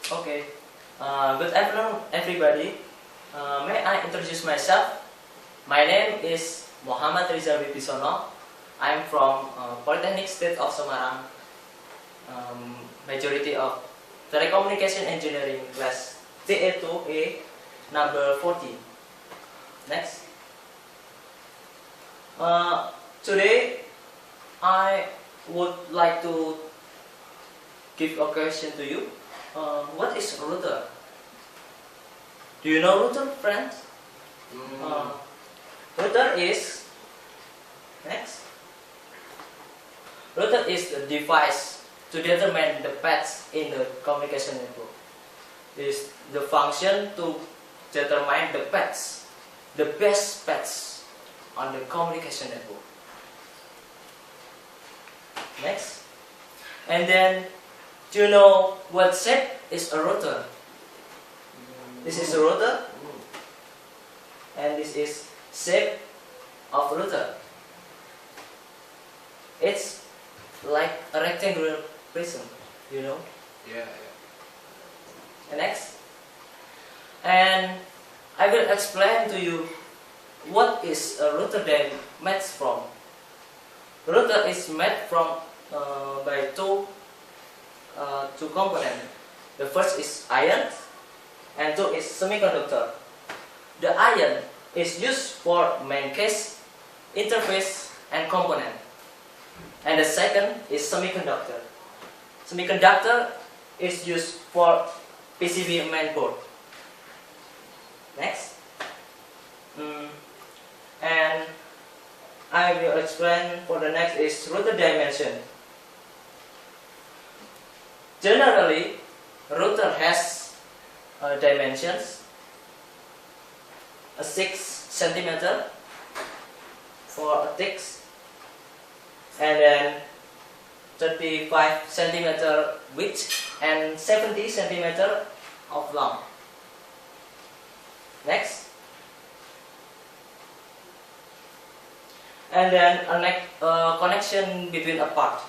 Okay. Good afternoon, everybody. May I introduce myself? My name is Muhammad Rizal Wibisono. I'm from Polytechnic State of Semarang. Majority of Telecommunication Engineering class TA2A number 40. Next. Today I would like to give a question to you. What is router? Do you know router, friends? Router is next. Router is the device to determine the paths in the communication network. It is the function to determine the paths, the best paths on the communication network. Next. And then, do you know what shape is a router? This is a router, and this is shape of router. It's like a rectangular prism, you know. Yeah. And next, and I will explain to you what is a router made from. Router is made from by two components. The first is iron, and two is semiconductor. The iron is used for main case, interface, and component. And the second is semiconductor. Semiconductor is used for PCB main board. Next. And I will explain for the next is router dimension. Generally, router has dimensions 6 centimeter for a thick, and then 35 centimeter width and 70 centimeter of long. Next. And then a connection between a part.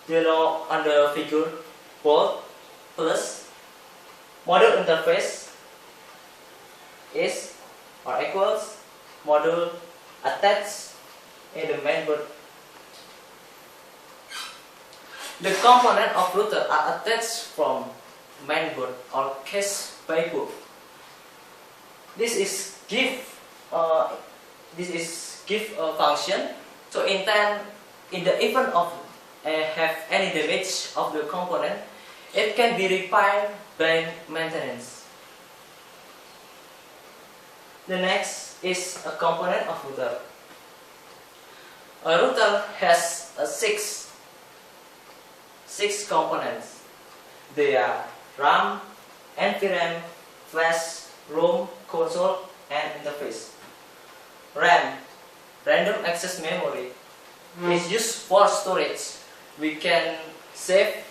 You know, on the figure, port plus module interface is or equals module attached in the main board. The component of router are attached from main board or case by board. This is give a function to intend in the event of have any damage of the component, it can be repaired by maintenance. The next is a component of router. A router has six components. They are RAM, NVRAM, flash, ROM, console, and interface. RAM, random access memory, is used for storage. We can save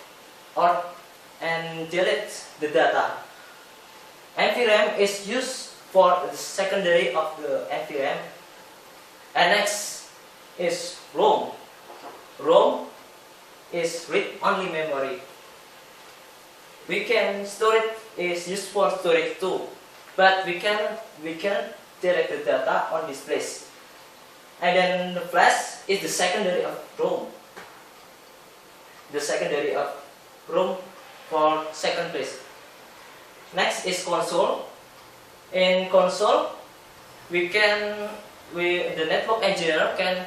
and delete the data. NVRAM is used for the secondary of the NVRAM. And next is ROM. ROM is read-only memory. We can store it, is used for storage too, but we can delete the data on this place. And then the flash is the secondary of ROM. The secondary of ROM for second place. Next is console. In console, the network engineer can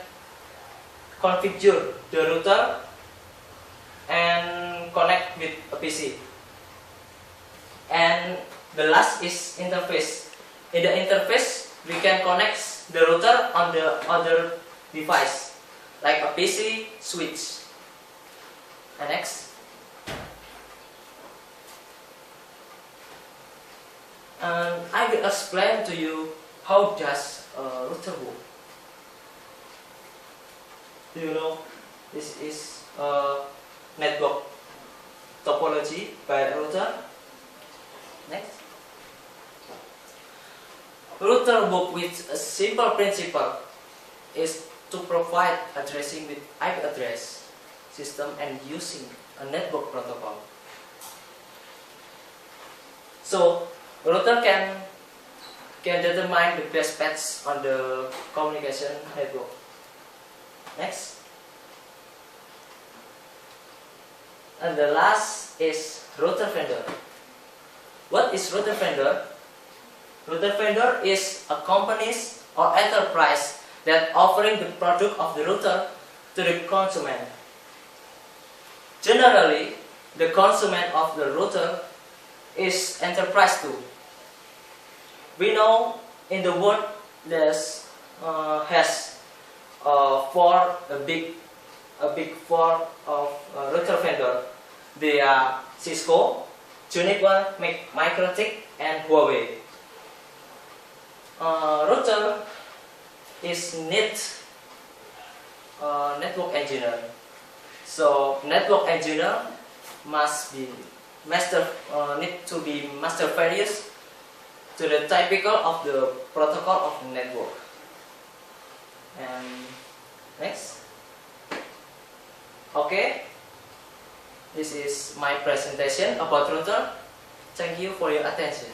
configure the router and connect with a PC. And the last is interface. In the interface, we can connect the router on the other device, like a PC, switch. And next. And I will explain to you how does a router work. Do you know this is a network topology by a router? Next. Router work with a simple principle is to provide addressing with IP address system and using a network protocol. So router can determine the best paths on the communication network. Next. And the last is router vendor. What is router vendor? Router vendor is a company or enterprise that offering the product of the router to the consumer. Generally, the consumer of the router is enterprise too. We know in the world there's has a big four of router vendor. They are Cisco, Juniper, MikroTik, and Huawei. Router is need network engineer. So network engineer must be need to be master various to the typical of the protocol of the network. And next. Okay, this is my presentation about router. Thank you for your attention.